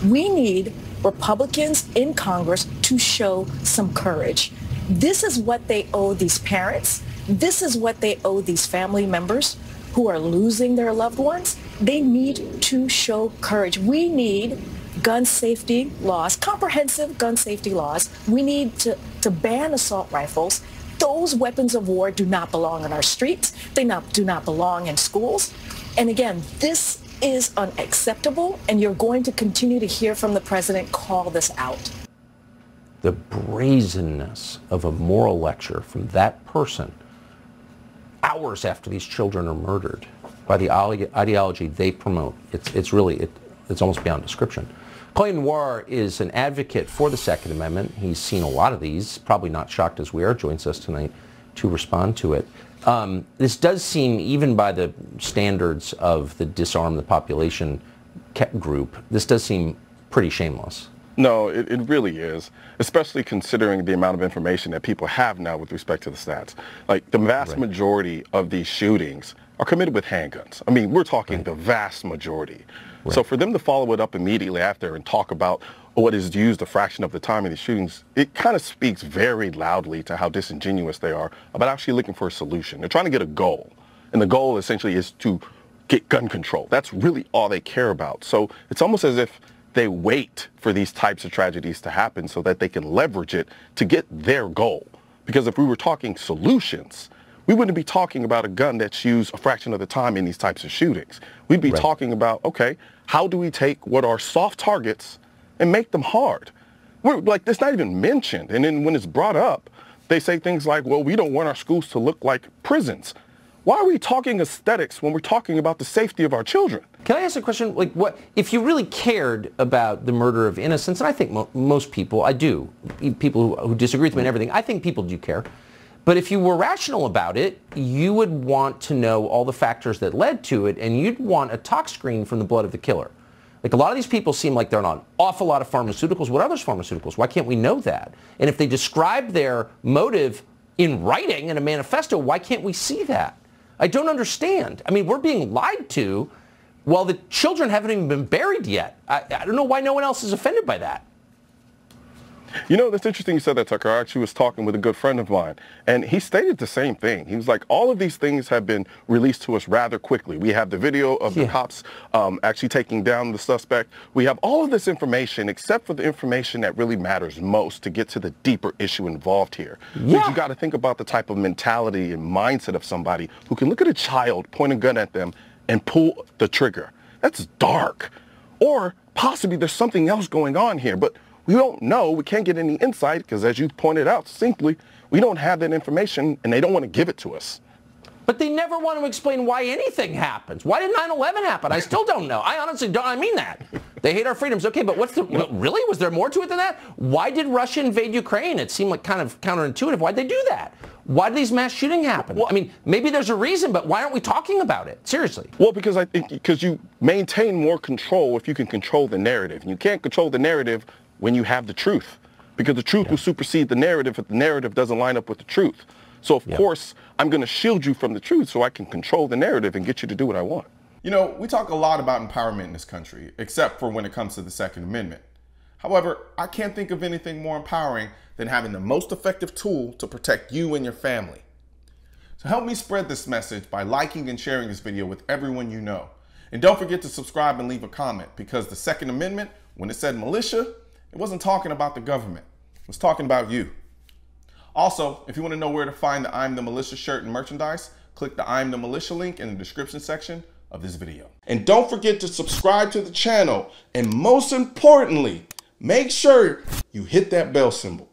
We need Republicans in Congress to show some courage. This is what they owe these parents. This is what they owe these family members who are losing their loved ones. They need to show courage. We need gun safety laws, comprehensive gun safety laws. We need to ban assault rifles. Those weapons of war do not belong on our streets. They do not belong in schools. And again, this is unacceptable, and you're going to continue to hear from the president call this out. The brazenness of a moral lecture from that person hours after these children are murdered by the ideology they promote, it's almost beyond description. Colion Noir is an advocate for the Second Amendment. He's seen a lot of these, probably not shocked as we are, joins us tonight to respond to it. This does seem, even by the standards of the Disarm the Population group, this does seem pretty shameless. No, it really is, especially considering the amount of information that people have now with respect to the stats. Like, the vast majority of these shootings are committed with handguns. I mean, we're talking the vast majority. So for them to follow it up immediately after and talk about what is used a fraction of the time in these shootings, it kind of speaks very loudly to how disingenuous they are about actually looking for a solution. They're trying to get a goal, and the goal essentially is to get gun control. That's really all they care about. So it's almost as if they wait for these types of tragedies to happen so that they can leverage it to get their goal. Because if we were talking solutions, we wouldn't be talking about a gun that's used a fraction of the time in these types of shootings. We'd be talking about, okay, how do we take what are soft targets and make them hard? We're like, that's not even mentioned. And then when it's brought up, they say things like, well, we don't want our schools to look like prisons. Why are we talking aesthetics when we're talking about the safety of our children? Can I ask a question? Like, what if you really cared about the murder of innocents? And I think most people, I do, people who disagree with me and everything, I think people do care. But if you were rational about it, you would want to know all the factors that led to it, and you'd want a tox screen from the blood of the killer. Like, a lot of these people seem like they're on an awful lot of pharmaceuticals. What are those pharmaceuticals? Why can't we know that? And if they describe their motive in writing in a manifesto, why can't we see that? I don't understand. I mean, we're being lied to while the children haven't even been buried yet. I don't know why no one else is offended by that. You know, that's interesting you said that, Tucker. I actually was talking with a good friend of mine, and he stated the same thing. He was like, all of these things have been released to us rather quickly. We have the video of the cops actually taking down the suspect. We have all of this information except for the information that really matters most to get to the deeper issue involved here. Because you got to think about the type of mentality and mindset of somebody who can look at a child, point a gun at them, and pull the trigger. That's dark. Or possibly there's something else going on here, but we don't know. We can't get any insight because, as you pointed out succinctly, we don't have that information, and they don't want to give it to us. But they never want to explain why anything happens. Why did 9/11 happen? I still don't know. I honestly don't. I mean that. They hate our freedoms. Okay, but what's the... Really? Was there more to it than that? Why did Russia invade Ukraine? It seemed like kind of counterintuitive. Why'd they do that? Why did these mass shootings happen? Well, I mean, maybe there's a reason, but why aren't we talking about it? Seriously. Well, because I think you maintain more control if you can control the narrative. And you can't control the narrative when you have the truth, because the truth will supersede the narrative if the narrative doesn't line up with the truth. So, of course, I'm going to shield you from the truth so I can control the narrative and get you to do what I want. You know, we talk a lot about empowerment in this country, except for when it comes to the Second Amendment. However, I can't think of anything more empowering than having the most effective tool to protect you and your family. So help me spread this message by liking and sharing this video with everyone you know. And don't forget to subscribe and leave a comment, because the Second Amendment, when it said militia, it wasn't talking about the government. It was talking about you. Also, if you want to know where to find the I'm the Militia shirt and merchandise, click the I'm the Militia link in the description section of this video. And don't forget to subscribe to the channel. And most importantly, make sure you hit that bell symbol.